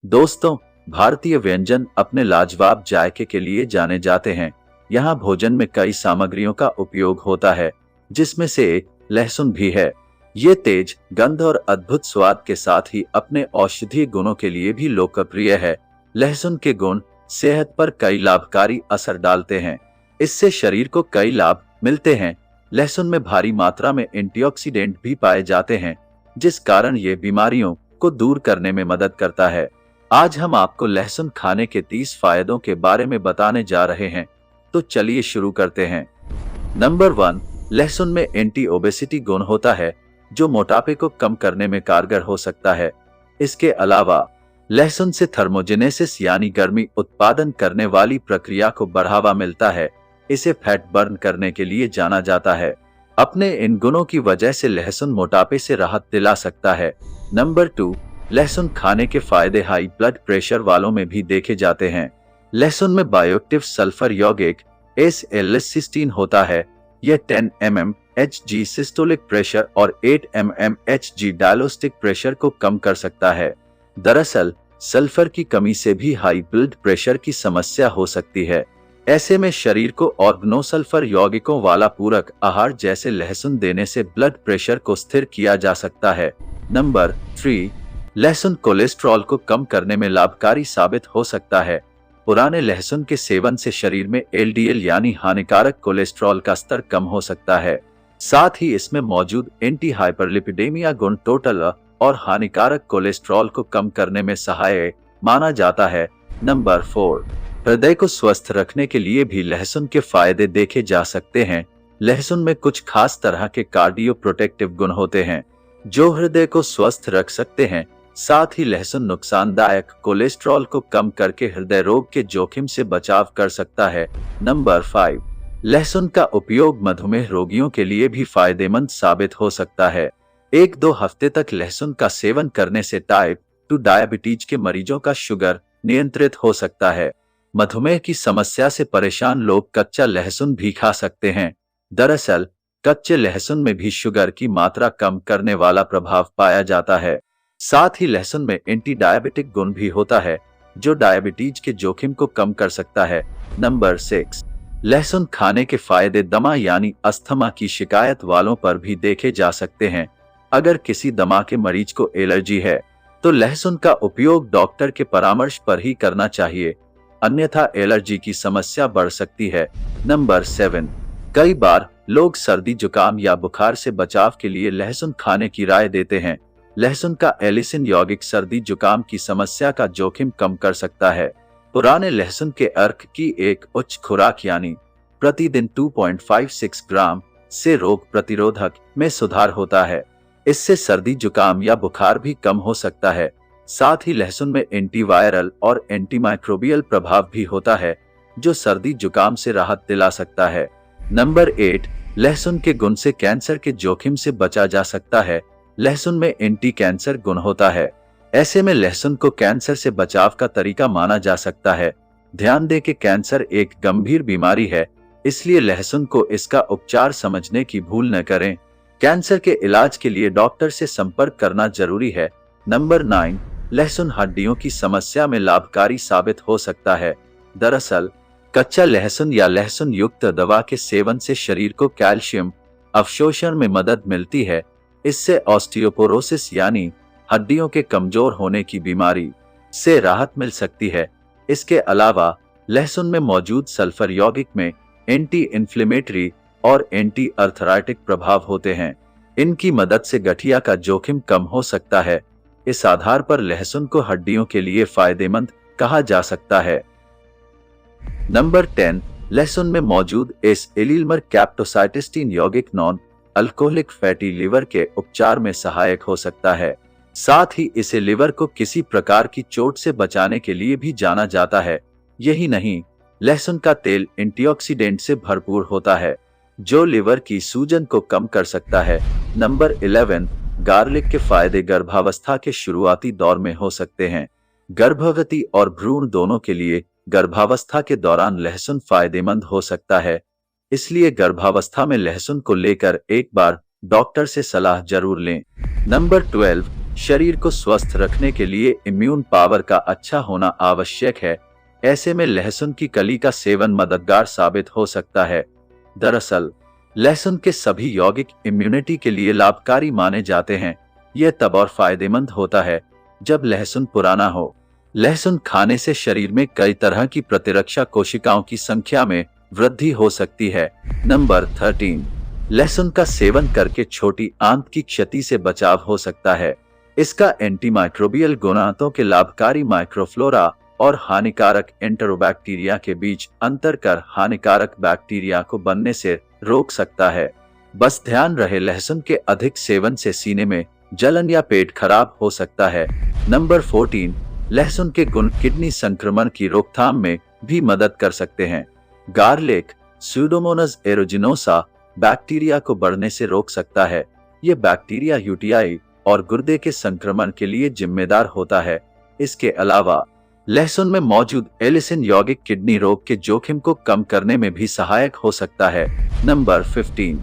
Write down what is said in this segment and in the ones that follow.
दोस्तों, भारतीय व्यंजन अपने लाजवाब जायके के लिए जाने जाते हैं। यहाँ भोजन में कई सामग्रियों का उपयोग होता है, जिसमें से एक लहसुन भी है। ये तेज गंध और अद्भुत स्वाद के साथ ही अपने औषधीय गुणों के लिए भी लोकप्रिय है। लहसुन के गुण सेहत पर कई लाभकारी असर डालते हैं। इससे शरीर को कई लाभ मिलते हैं। लहसुन में भारी मात्रा में एंटीऑक्सीडेंट भी पाए जाते हैं, जिस कारण ये बीमारियों को दूर करने में मदद करता है। आज हम आपको लहसुन खाने के 30 फायदों के बारे में बताने जा रहे हैं, तो चलिए शुरू करते हैं। नंबर 1, लहसुन में एंटी ओबेसिटी गुण होता है, जो मोटापे को कम करने में कारगर हो सकता है। इसके अलावा लहसुन से थर्मोजेनेसिस यानी गर्मी उत्पादन करने वाली प्रक्रिया को बढ़ावा मिलता है। इसे फैट बर्न करने के लिए जाना जाता है। अपने इन गुणों की वजह से लहसुन मोटापे से राहत दिला सकता है। नंबर 2, लहसुन खाने के फायदे हाई ब्लड प्रेशर वालों में भी देखे जाते हैं। लहसुन में बायोएक्टिव सल्फर यौगिक SLS-सिस्टीन होता है। यह 10 mmHg सिस्टोलिक प्रेशर और 8 mmHg डायलोस्टिक प्रेशर को कम कर सकता है। दरअसल सल्फर की कमी से भी हाई ब्लड प्रेशर की समस्या हो सकती है। ऐसे में शरीर को ऑर्गेनोसल्फर यौगिकों वाला पूरक आहार जैसे लहसुन देने से ब्लड प्रेशर को स्थिर किया जा सकता है। नंबर 3, लहसुन कोलेस्ट्रॉल को कम करने में लाभकारी साबित हो सकता है। पुराने लहसुन के सेवन से शरीर में LDL यानी हानिकारक कोलेस्ट्रॉल का स्तर कम हो सकता है। साथ ही इसमें मौजूद एंटी हाइपरलिपिडेमिया गुण टोटल और हानिकारक कोलेस्ट्रॉल को कम करने में सहायक माना जाता है। नंबर 4, हृदय को स्वस्थ रखने के लिए भी लहसुन के फायदे देखे जा सकते हैं। लहसुन में कुछ खास तरह के कार्डियो प्रोटेक्टिव गुण होते हैं, जो हृदय को स्वस्थ रख सकते हैं। साथ ही लहसुन नुकसानदायक कोलेस्ट्रॉल को कम करके हृदय रोग के जोखिम से बचाव कर सकता है। नंबर 5, लहसुन का उपयोग मधुमेह रोगियों के लिए भी फायदेमंद साबित हो सकता है। 1-2 हफ्ते तक लहसुन का सेवन करने से टाइप 2 डायबिटीज के मरीजों का शुगर नियंत्रित हो सकता है। मधुमेह की समस्या से परेशान लोग कच्चा लहसुन भी खा सकते हैं। दरअसल कच्चे लहसुन में भी शुगर की मात्रा कम करने वाला प्रभाव पाया जाता है। साथ ही लहसुन में एंटी डायबिटिक गुण भी होता है, जो डायबिटीज के जोखिम को कम कर सकता है। नंबर 6, लहसुन खाने के फायदे दमा यानी अस्थमा की शिकायत वालों पर भी देखे जा सकते हैं। अगर किसी दमा के मरीज को एलर्जी है, तो लहसुन का उपयोग डॉक्टर के परामर्श पर ही करना चाहिए, अन्यथा एलर्जी की समस्या बढ़ सकती है। नंबर 7, कई बार लोग सर्दी जुकाम या बुखार से बचाव के लिए लहसुन खाने की राय देते हैं। लहसुन का एलिसिन यौगिक सर्दी जुकाम की समस्या का जोखिम कम कर सकता है। पुराने लहसुन के अर्क की एक उच्च खुराक यानी प्रतिदिन 2.56 ग्राम से रोग प्रतिरोधक में सुधार होता है। इससे सर्दी जुकाम या बुखार भी कम हो सकता है। साथ ही लहसुन में एंटीवायरल और एंटीमाइक्रोबियल प्रभाव भी होता है, जो सर्दी जुकाम से राहत दिला सकता है। नंबर 8, लहसुन के गुण से कैंसर के जोखिम से बचा जा सकता है। लहसुन में एंटी कैंसर गुण होता है। ऐसे में लहसुन को कैंसर से बचाव का तरीका माना जा सकता है। ध्यान दें कि कैंसर एक गंभीर बीमारी है, इसलिए लहसुन को इसका उपचार समझने की भूल न करें। कैंसर के इलाज के लिए डॉक्टर से संपर्क करना जरूरी है। नंबर 9, लहसुन हड्डियों की समस्या में लाभकारी साबित हो सकता है। दरअसल कच्चा लहसुन या लहसुन युक्त दवा के सेवन से शरीर को कैल्शियम अवशोषण में मदद मिलती है। इससे ऑस्टियोपोरोसिस यानी हड्डियों के कमजोर होने की बीमारी से राहत मिल सकती है। इसके अलावा लहसुन में मौजूद सल्फर यौगिक में एंटी इन्फ्लेमेटरी और एंटी अर्थराइटिक प्रभाव होते हैं। इनकी मदद से गठिया का जोखिम कम हो सकता है। इस आधार पर लहसुन को हड्डियों के लिए फायदेमंद कहा जा सकता है। नंबर 10, लहसुन में मौजूद एलिलमर कैप्टोसाइटिस्टीन यौगिक नॉन अल्कोहलिक फैटी लिवर के उपचार में सहायक हो सकता है। साथ ही इसे लिवर को किसी प्रकार की चोट से बचाने के लिए भी जाना जाता है। यही नहीं, लहसुन का तेल एंटीऑक्सीडेंट से भरपूर होता है, जो लिवर की सूजन को कम कर सकता है। नंबर 11, गार्लिक के फायदे गर्भावस्था के शुरुआती दौर में हो सकते हैं। गर्भवती और भ्रूण दोनों के लिए गर्भावस्था के दौरान लहसुन फायदेमंद हो सकता है। इसलिए गर्भावस्था में लहसुन को लेकर एक बार डॉक्टर से सलाह जरूर लें। नंबर 12, शरीर को स्वस्थ रखने के लिए इम्यून पावर का अच्छा होना आवश्यक है। ऐसे में लहसुन की कली का सेवन मददगार साबित हो सकता है। दरअसल लहसुन के सभी यौगिक इम्यूनिटी के लिए लाभकारी माने जाते हैं। यह तब और फायदेमंद होता है जब लहसुन पुराना हो। लहसुन खाने से शरीर में कई तरह की प्रतिरक्षा कोशिकाओं की संख्या में वृद्धि हो सकती है। नंबर 13, लहसुन का सेवन करके छोटी आंत की क्षति से बचाव हो सकता है। इसका एंटीमाइक्रोबियल गुणांतों के लाभकारी माइक्रोफ्लोरा और हानिकारक एंटेरोबैक्टीरिया के बीच अंतर कर हानिकारक बैक्टीरिया को बनने से रोक सकता है। बस ध्यान रहे, लहसुन के अधिक सेवन से सीने में जलन या पेट खराब हो सकता है। नंबर 14, लहसुन के गुण किडनी संक्रमण की रोकथाम में भी मदद कर सकते हैं। गार्लिक स्यूडोमोनास एरोजिनोसा बैक्टीरिया को बढ़ने से रोक सकता है। यह बैक्टीरिया यूटीआई और गुर्दे के संक्रमण के लिए जिम्मेदार होता है। इसके अलावा लहसुन में मौजूद एलिसिन यौगिक किडनी रोग के जोखिम को कम करने में भी सहायक हो सकता है। नंबर 15,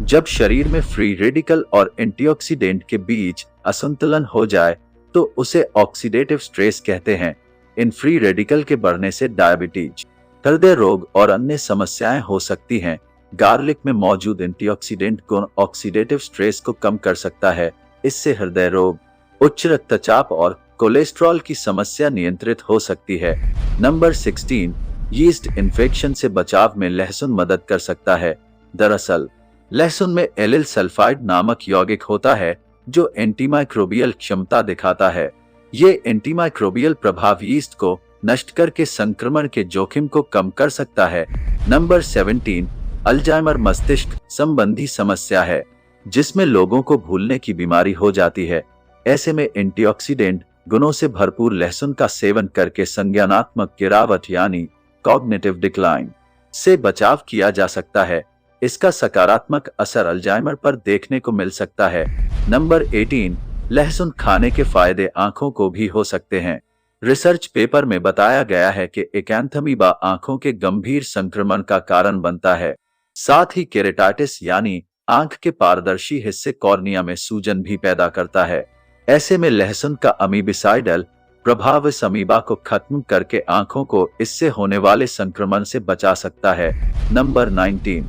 जब शरीर में फ्री रेडिकल और एंटीऑक्सीडेंट के बीच असंतुलन हो जाए तो उसे ऑक्सीडेटिव स्ट्रेस कहते हैं। इन फ्री रेडिकल के बढ़ने से डायबिटीज, हृदय रोग और अन्य समस्याएं हो सकती हैं। गार्लिक में मौजूद एंटीऑक्सीडेंट गुण ऑक्सीडेटिव स्ट्रेस को कम कर सकता है। इससे हृदय रोग, उच्च रक्तचाप और कोलेस्ट्रॉल की समस्या नियंत्रित हो सकती है। नंबर 16, यीस्ट इन्फेक्शन से बचाव में लहसुन मदद कर सकता है। दरअसल लहसुन में एलिल सल्फाइड नामक यौगिक होता है जो एंटीमाइक्रोबियल क्षमता दिखाता है। ये एंटीमाइक्रोबियल प्रभाव यीस्ट को नष्ट करके संक्रमण के जोखिम को कम कर सकता है। नंबर 17, अल्जाइमर मस्तिष्क संबंधी समस्या है जिसमें लोगों को भूलने की बीमारी हो जाती है। ऐसे में एंटीऑक्सीडेंट गुणों से भरपूर लहसुन का सेवन करके संज्ञानात्मक गिरावट यानी कॉग्निटिव डिक्लाइन से बचाव किया जा सकता है। इसका सकारात्मक असर अल्जाइमर पर देखने को मिल सकता है। नंबर 18, लहसुन खाने के फायदे आंखों को भी हो सकते हैं। रिसर्च पेपर में बताया गया है कि एक्यांथमीबा आंखों के गंभीर संक्रमण का कारण बनता है। साथ ही केरेटाइटिस यानी आंख के पारदर्शी हिस्से कॉर्निया में सूजन भी पैदा करता है। ऐसे में लहसुन का अमीबिसाइडल प्रभाव इस अमीबा को खत्म करके आंखों को इससे होने वाले संक्रमण से बचा सकता है। नंबर 19,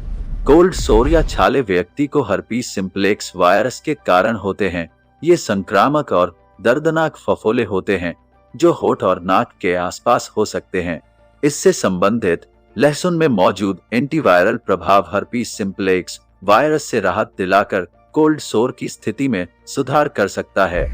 कोल्ड सोर या छाले व्यक्ति को हर्पीस सिंप्लेक्स वायरस के कारण होते हैं। ये संक्रामक और दर्दनाक फफोले होते हैं जो होठ और नाक के आसपास हो सकते हैं। इससे संबंधित लहसुन में मौजूद एंटीवायरल प्रभाव हर्पीस सिंप्लेक्स वायरस से राहत दिलाकर कोल्ड सोर की स्थिति में सुधार कर सकता है।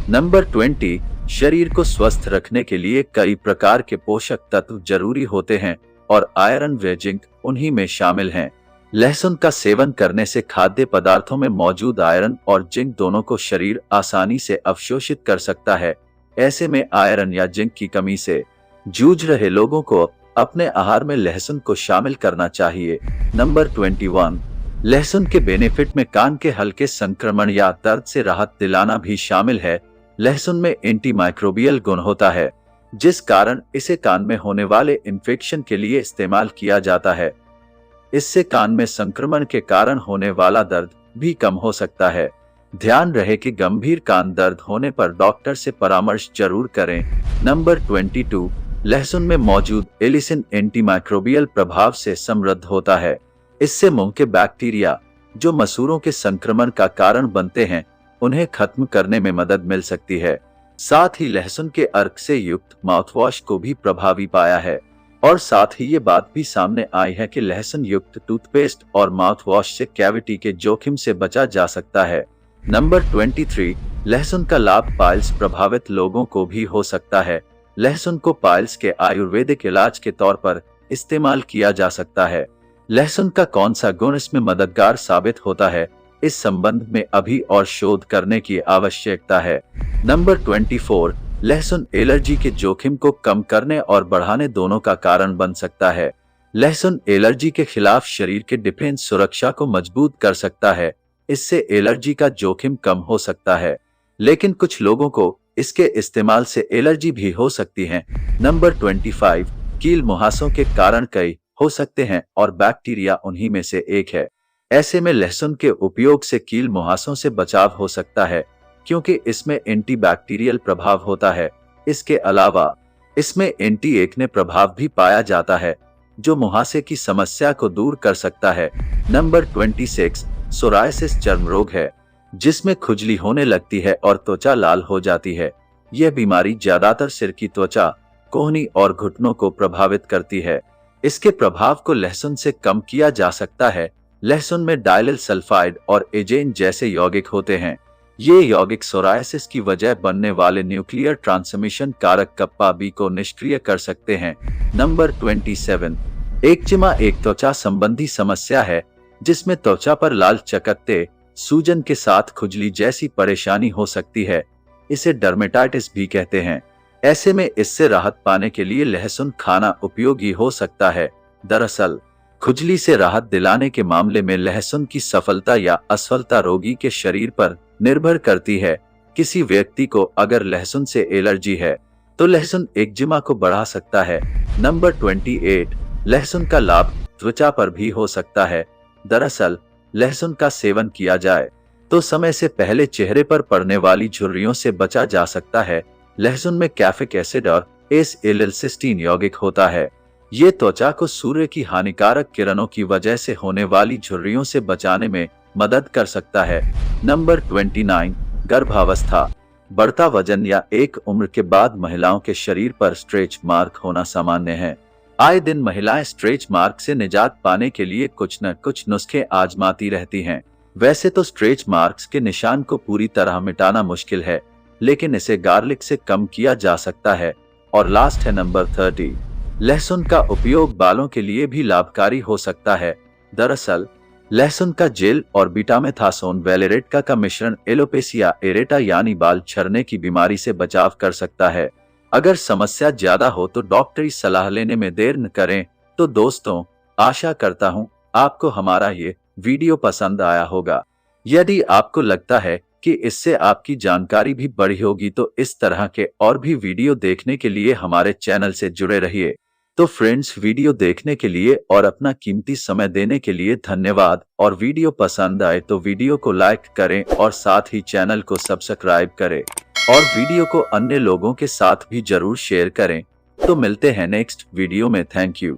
नंबर 20, शरीर को स्वस्थ रखने के लिए कई प्रकार के पोषक तत्व जरूरी होते हैं और आयरन व जिंक उन्हीं में शामिल हैं। लहसुन का सेवन करने से खाद्य पदार्थों में मौजूद आयरन और जिंक दोनों को शरीर आसानी से अवशोषित कर सकता है। ऐसे में आयरन या जिंक की कमी से जूझ रहे लोगों को अपने आहार में लहसुन को शामिल करना चाहिए। नंबर 21, लहसुन के बेनिफिट में कान के हल्के संक्रमण या दर्द से राहत दिलाना भी शामिल है। लहसुन में एंटीमाइक्रोबियल गुण होता है जिस कारण इसे कान में होने वाले इन्फेक्शन के लिए इस्तेमाल किया जाता है। इससे कान में संक्रमण के कारण होने वाला दर्द भी कम हो सकता है। ध्यान रहे कि गंभीर कान दर्द होने पर डॉक्टर से परामर्श जरूर करें। नंबर 22, लहसुन में मौजूद एलिसिन एंटीमाइक्रोबियल प्रभाव से समृद्ध होता है। इससे मुंह के बैक्टीरिया जो मसूरों के संक्रमण का कारण बनते हैं उन्हें खत्म करने में मदद मिल सकती है। साथ ही लहसुन के अर्क से युक्त माउथवॉश को भी प्रभावी पाया है और साथ ही ये बात भी सामने आई है कि लहसुन युक्त टूथपेस्ट और माउथवॉश से कैविटी के जोखिम से बचा जा सकता है। नंबर 23, लहसुन का लाभ पाइल्स प्रभावित लोगों को भी हो सकता है। लहसुन को पाइल्स के आयुर्वेदिक इलाज के तौर पर इस्तेमाल किया जा सकता है। लहसुन का कौन सा गुण इसमें मददगार साबित होता है, इस संबंध में अभी और शोध करने की आवश्यकता है। नंबर 24, लहसुन एलर्जी के जोखिम को कम करने और बढ़ाने दोनों का कारण बन सकता है। लहसुन एलर्जी के खिलाफ शरीर के डिफेंस सुरक्षा को मजबूत कर सकता है। इससे एलर्जी का जोखिम कम हो सकता है, लेकिन कुछ लोगों को इसके इस्तेमाल से एलर्जी भी हो सकती है। नंबर 25, कील मुहासों के कारण कई हो सकते हैं और बैक्टीरिया उन्हीं में से एक है। ऐसे में लहसुन के उपयोग से कील मुहासों से बचाव हो सकता है। क्योंकि इसमें एंटीबैक्टीरियल प्रभाव होता है। इसके अलावा इसमें एंटी एक्ने प्रभाव भी पाया जाता है, जो मुहासे की समस्या को दूर कर सकता है। नंबर 26 सोरायसिस चर्म रोग है, जिसमें खुजली होने लगती है और त्वचा लाल हो जाती है। यह बीमारी ज्यादातर सिर की त्वचा, कोहनी और घुटनों को प्रभावित करती है। इसके प्रभाव को लहसुन से कम किया जा सकता है। लहसुन में डाइलिल सल्फाइड और एजेन जैसे यौगिक होते हैं। ये यौगिक सोरायसिस की वजह बनने वाले न्यूक्लियर ट्रांसमिशन कारक कप्पा बी को निष्क्रिय कर सकते हैं। नंबर 27 एक्जिमा एक त्वचा संबंधी समस्या है, जिसमें त्वचा पर लाल चकत्ते, सूजन के साथ खुजली जैसी परेशानी हो सकती है। इसे डर्मेटाइटिस भी कहते हैं। ऐसे में इससे राहत पाने के लिए लहसुन खाना उपयोगी हो सकता है। दरअसल खुजली से राहत दिलाने के मामले में लहसुन की सफलता या असफलता रोगी के शरीर पर निर्भर करती है। किसी व्यक्ति को अगर लहसुन से एलर्जी है तो लहसुन एक्जिमा को बढ़ा सकता है। नंबर 28 लहसुन का लाभ त्वचा पर भी हो सकता है। दरअसल लहसुन का सेवन किया जाए तो समय से पहले चेहरे पर पड़ने वाली झुर्रियों से बचा जा सकता है। लहसुन में कैफिक एसिड और एसिटाइलसिस्टीन यौगिक होता है। ये त्वचा को सूर्य की हानिकारक किरणों की वजह से होने वाली झुर्रियों से बचाने में मदद कर सकता है। नंबर 29 गर्भावस्था बढ़ता वजन या एक उम्र के बाद महिलाओं के शरीर पर स्ट्रेच मार्क होना सामान्य है। आए दिन महिलाएं स्ट्रेच मार्क से निजात पाने के लिए कुछ न कुछ नुस्खे आजमाती रहती हैं। वैसे तो स्ट्रेच मार्क्स के निशान को पूरी तरह मिटाना मुश्किल है, लेकिन इसे गार्लिक से कम किया जा सकता है। और लास्ट है नंबर 30 लहसुन का उपयोग बालों के लिए भी लाभकारी हो सकता है। दरअसल लहसुन का जेल और बीटामेथासोन वेलेरेट का मिश्रण एलोपेसिया एरेटा यानी बाल झड़ने की बीमारी से बचाव कर सकता है। अगर समस्या ज्यादा हो तो डॉक्टरी सलाह लेने में देर न करें। तो दोस्तों, आशा करता हूँ आपको हमारा ये वीडियो पसंद आया होगा। यदि आपको लगता है कि इससे आपकी जानकारी भी बढ़ी होगी तो इस तरह के और भी वीडियो देखने के लिए हमारे चैनल से जुड़े रहिए। तो फ्रेंड्स, वीडियो देखने के लिए और अपना कीमती समय देने के लिए धन्यवाद। और वीडियो पसंद आए तो वीडियो को लाइक करें और साथ ही चैनल को सब्सक्राइब करें और वीडियो को अन्य लोगों के साथ भी जरूर शेयर करें। तो मिलते हैं नेक्स्ट वीडियो में। Thank you.